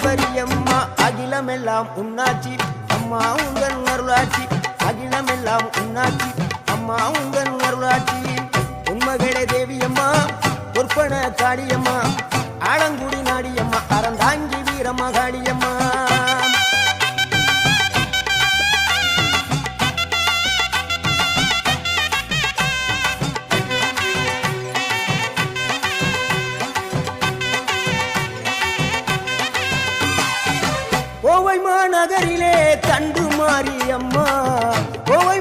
ஈஸ்வரியம்மா அகிலமெல்லாம் உன்னாட்சி அம்மா உங்கள் அருளாட்சி அகிலமெல்லாம் உன்னாட்சி அம்மா உங்கள் அருளாட்சி உண்மகளே தேவியம்மா பொற்பன காளியம்மா ஆலங்குடி நாடியம்மா அறந்தாங்கி வீரம்மா காளியம்மா கோவை மாநகரிலே தண்டு மாரியம்மா கோவை